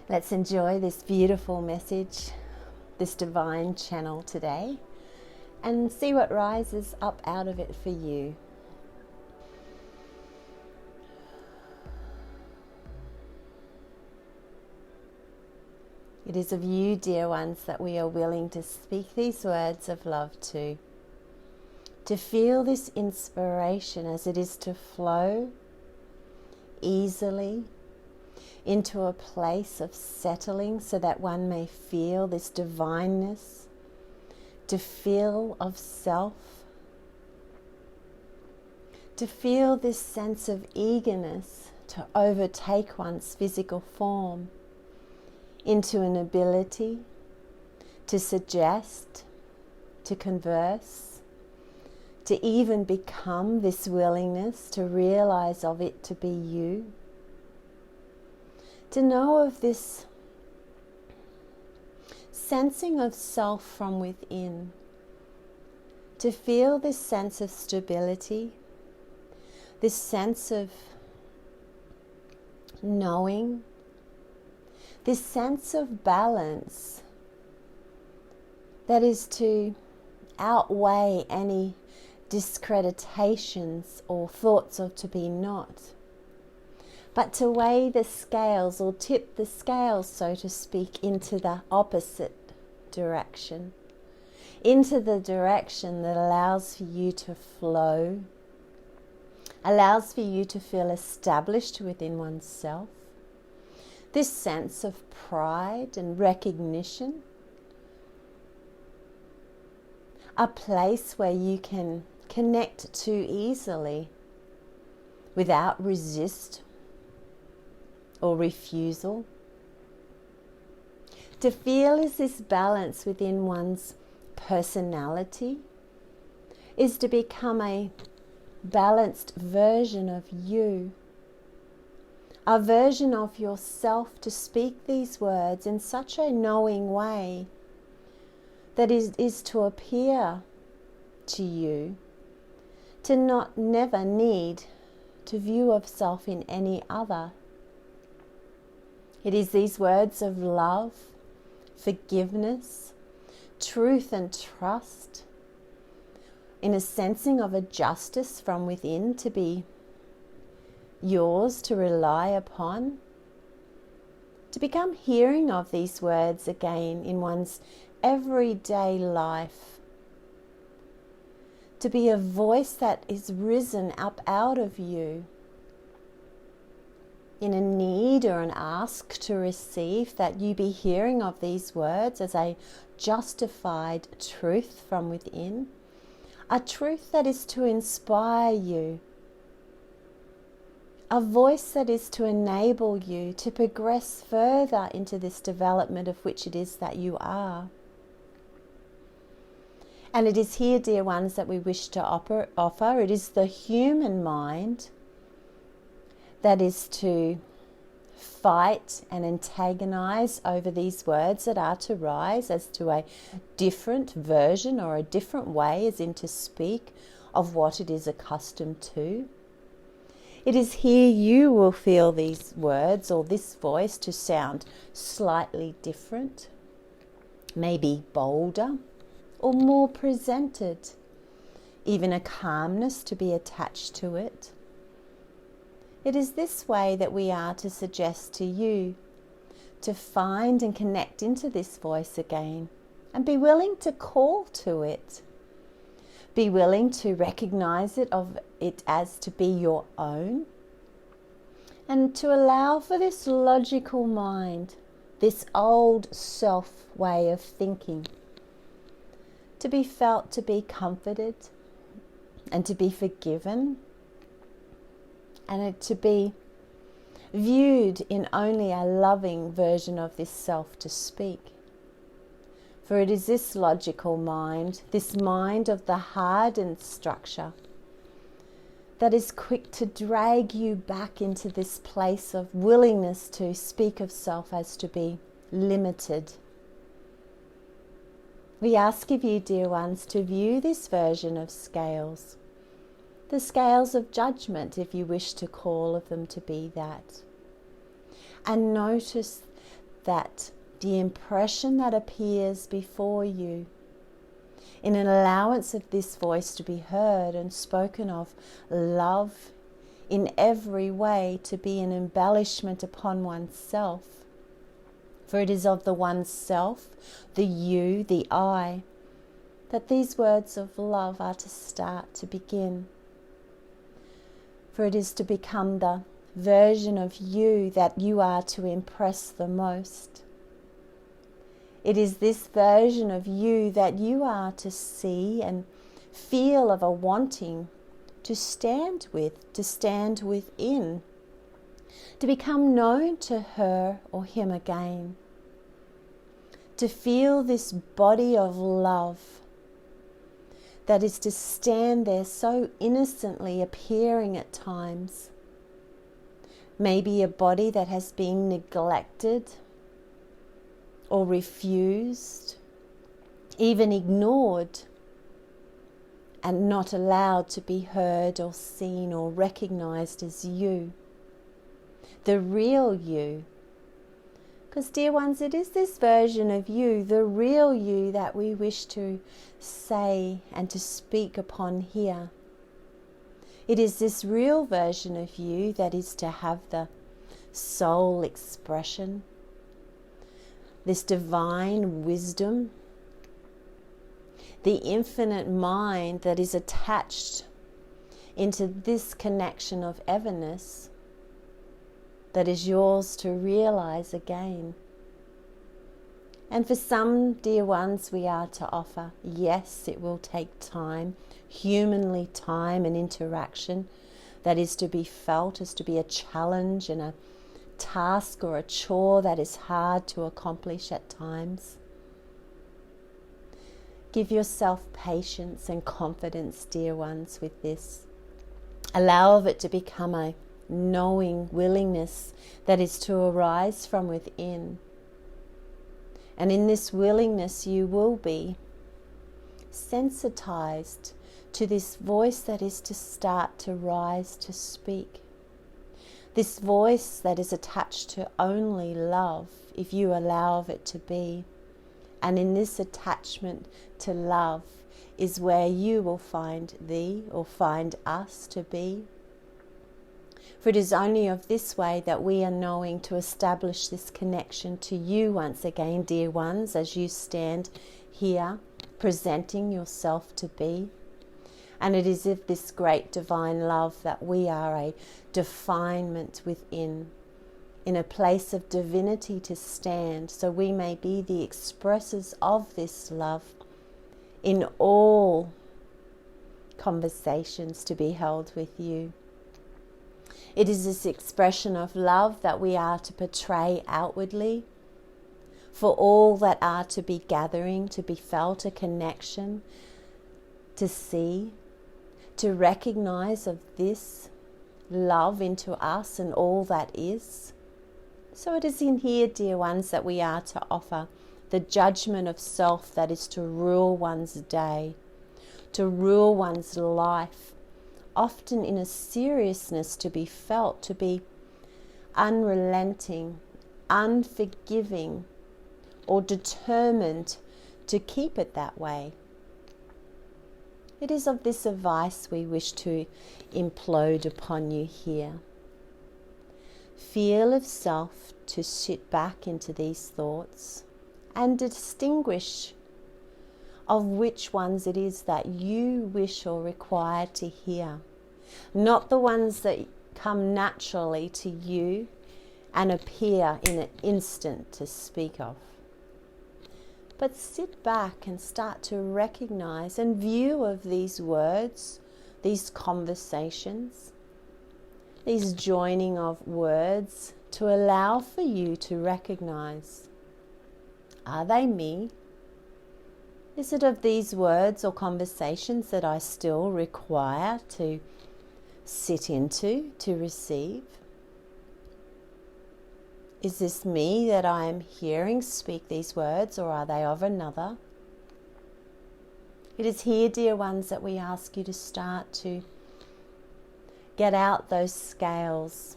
Let's enjoy this beautiful message, this divine channel today, and see what rises up out of it for you. It is of you, dear ones, that we are willing to speak these words of love to feel this inspiration as it is to flow easily into a place of settling so that one may feel this divineness, to feel of self, to feel this sense of eagerness to overtake one's physical form into an ability to suggest, to converse, to even become this willingness to realize of it to be you. To know of this sensing of self from within, to feel this sense of stability, this sense of knowing, this sense of balance that is to outweigh any discreditations or thoughts of to be not. But to weigh the scales or tip the scales, so to speak, into the opposite direction, into the direction that allows for you to flow, allows for you to feel established within oneself. This sense of pride and recognition, a place where you can connect to easily without resist or refusal. To feel is this balance within one's personality, is to become a balanced version of you, a version of yourself, to speak these words in such a knowing way that is to appear to you, to never need to view of self in any other. It is these words of love, forgiveness, truth and trust, in a sensing of a justice from within to be yours to rely upon, to become hearing of these words again in one's everyday life, to be a voice that is risen up out of you in a need or an ask to receive, that you be hearing of these words as a justified truth from within, a truth that is to inspire you, a voice that is to enable you to progress further into this development of which it is that you are. And it is here, dear ones, that we wish to offer. It is the human mind that is to fight and antagonize over these words that are to rise as to a different version or a different way, as in to speak of what it is accustomed to. It is here you will feel these words or this voice to sound slightly different, maybe bolder or more presented, even a calmness to be attached to it. It is this way that we are to suggest to you to find and connect into this voice again and be willing to call to it. Be willing to recognize it as to be your own, and to allow for this logical mind, this old self way of thinking, to be felt, to be comforted, and to be forgiven, and to be viewed in only a loving version of this self to speak. For it is this logical mind, this mind of the hardened structure, that is quick to drag you back into this place of willingness to speak of self as to be limited. We ask of you, dear ones, to view this version of scales, the scales of judgment, if you wish to call of them to be that, And notice that the impression that appears before you, in an allowance of this voice to be heard and spoken of, love in every way to be an embellishment upon oneself. For it is of the oneself, the you, the I, that these words of love are to start to begin. For it is to become the version of you that you are to impress the most. It is this version of you that you are to see and feel of a wanting to stand with, to stand within, to become known to her or him again, to feel this body of love that is to stand there so innocently appearing at times. Maybe a body that has been neglected or refused, even ignored, and not allowed to be heard or seen or recognized as you, the real you. Because, dear ones, it is this version of you, the real you, that we wish to say and to speak upon here. It is this real version of you that is to have the soul expression, this divine wisdom, the infinite mind that is attached into this connection of everness that is yours to realize again. And for some, dear ones, we are to offer, yes, it will take time, humanly time and interaction that is to be felt, is to be a challenge and a task or a chore that is hard to accomplish at times. Give yourself patience and confidence, dear ones, with this. Allow it to become a knowing willingness that is to arise from within. And in this willingness you will be sensitized to this voice that is to start to rise to speak. This voice that is attached to only love, if you allow it to be. And in this attachment to love is where you will find thee or find us to be. For it is only of this way that we are knowing to establish this connection to you once again, dear ones, as you stand here presenting yourself to be. And it is of this great divine love that we are a definement within, in a place of divinity to stand, so we may be the expressors of this love in all conversations to be held with you. It is this expression of love that we are to portray outwardly, for all that are to be gathering, to be felt, a connection, to see, to recognize of this love into us and all that is. So it is in here, dear ones, that we are to offer the judgment of self that is to rule one's day, to rule one's life, often in a seriousness to be felt, to be unrelenting, unforgiving, or determined to keep it that way. It is of this advice we wish to implode upon you here. Feel of self to sit back into these thoughts and distinguish of which ones it is that you wish or require to hear. Not the ones that come naturally to you and appear in an instant to speak of. But sit back and start to recognize and view of these words, these conversations, these joining of words to allow for you to recognize, are they me? Is it of these words or conversations that I still require to sit into, to receive? Is this me that I am hearing speak these words, or are they of another? It is here, dear ones, that we ask you to start to get out those scales,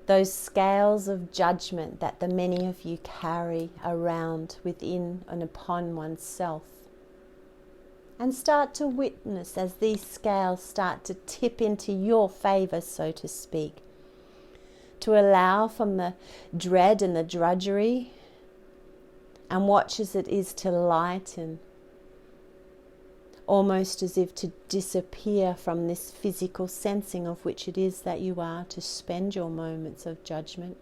those scales of judgment that the many of you carry around within and upon oneself. And start to witness as these scales start to tip into your favor, so to speak. To allow from the dread and the drudgery, and watch as it is to lighten, almost as if to disappear from this physical sensing of which it is that you are to spend your moments of judgment.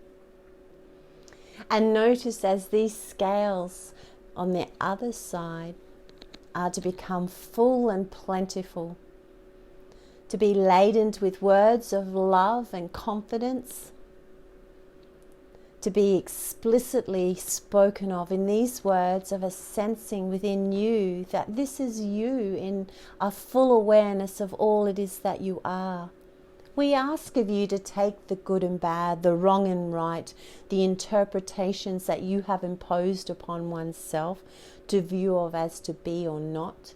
And notice as these scales on the other side are to become full and plentiful, to be laden with words of love and confidence, to be explicitly spoken of in these words of a sensing within you that this is you in a full awareness of all it is that you are. We ask of you to take the good and bad, the wrong and right, the interpretations that you have imposed upon oneself to view of as to be or not.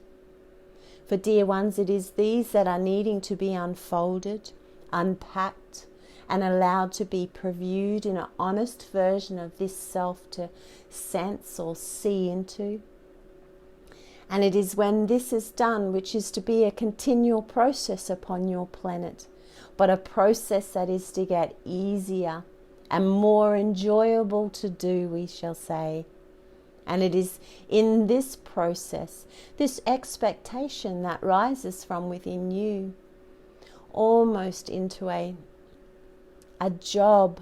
For dear ones, it is these that are needing to be unfolded, unpacked, and allowed to be previewed in an honest version of this self to sense or see into. And it is when this is done, which is to be a continual process upon your planet, but a process that is to get easier and more enjoyable to do, we shall say. And it is in this process, this expectation that rises from within you, almost into a job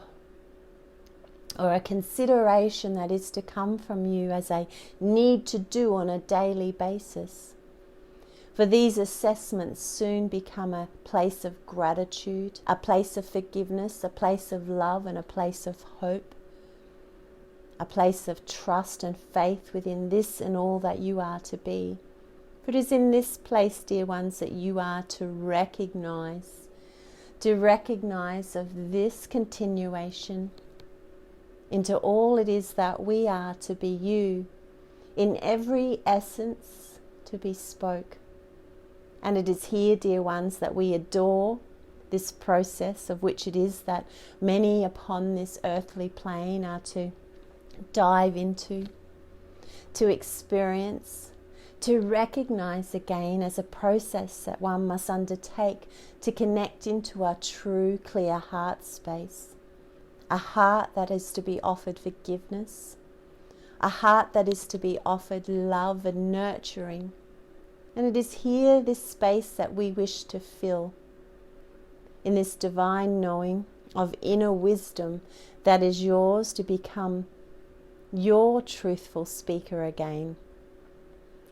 or a consideration that is to come from you as a need to do on a daily basis. For these assessments soon become a place of gratitude, a place of forgiveness, a place of love and a place of hope, a place of trust and faith within this and all that you are to be. For it is in this place, dear ones, that you are to recognize of this continuation into all it is that we are to be you, in every essence to be spoke. And it is here, dear ones, that we adore this process of which it is that many upon this earthly plane are to dive into, to experience, to recognize again as a process that one must undertake to connect into a true, clear heart space. A heart that is to be offered forgiveness, a heart that is to be offered love and nurturing. And it is here, this space, that we wish to fill, in this divine knowing of inner wisdom that is yours to become your truthful speaker again.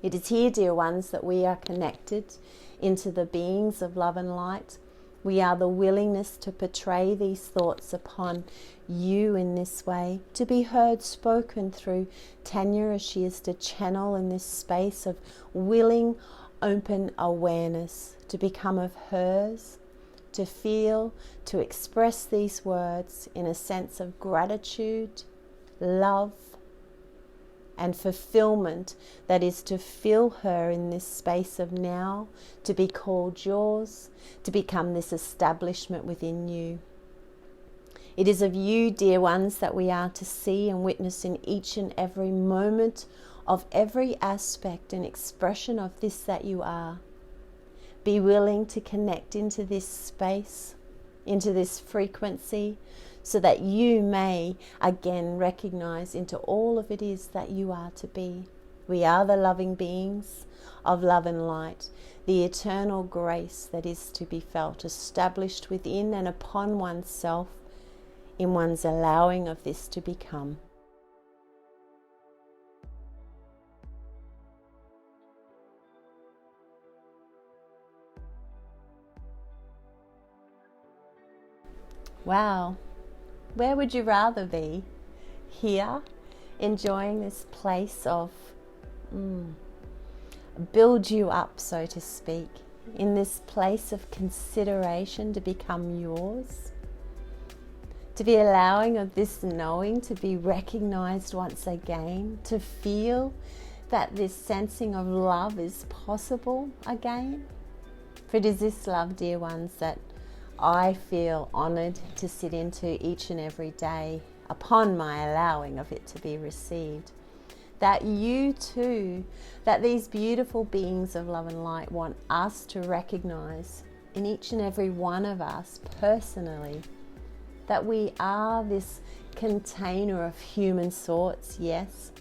It is here, dear ones, that we are connected into the beings of love and light. We are the willingness to portray these thoughts upon you in this way, to be heard spoken through Tanya as she is to channel in this space of willing, open awareness, to become of hers, to feel, to express these words in a sense of gratitude, love, and fulfillment that is to fill her in this space of now, to be called yours, to become this establishment within you. It is of you, dear ones, that we are to see and witness in each and every moment of every aspect and expression of this that you are. Be willing to connect into this space, into this frequency, so that you may again recognize into all of it is that you are to be. We are the loving beings of love and light, the eternal grace that is to be felt, established within and upon oneself in one's allowing of this to become. Wow. Where would you rather be? Here, enjoying this place of build you up, so to speak, in this place of consideration to become yours, to be allowing of this knowing to be recognized once again, to feel that this sensing of love is possible again. For it is this love, dear ones, that I feel honoured to sit into each and every day upon my allowing of it to be received. That you too, that these beautiful beings of love and light want us to recognise in each and every one of us personally, that we are this container of human sorts, yes,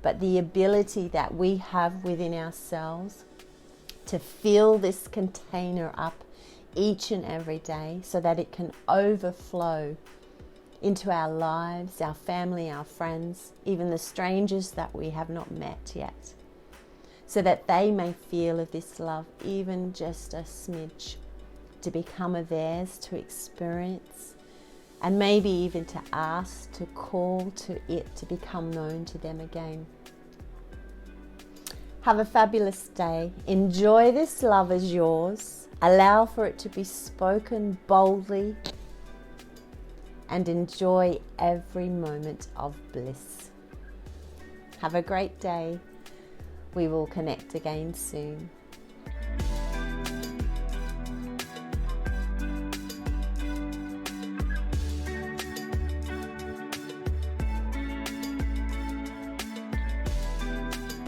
but the ability that we have within ourselves to fill this container up each and every day so that it can overflow into our lives, our family, our friends, even the strangers that we have not met yet, so that they may feel of this love, even just a smidge, to become of theirs, to experience, and maybe even to ask, to call to it to become known to them again. Have a fabulous day. Enjoy this love as yours. Allow for it to be spoken boldly, and enjoy every moment of bliss. Have a great day. We will connect again soon.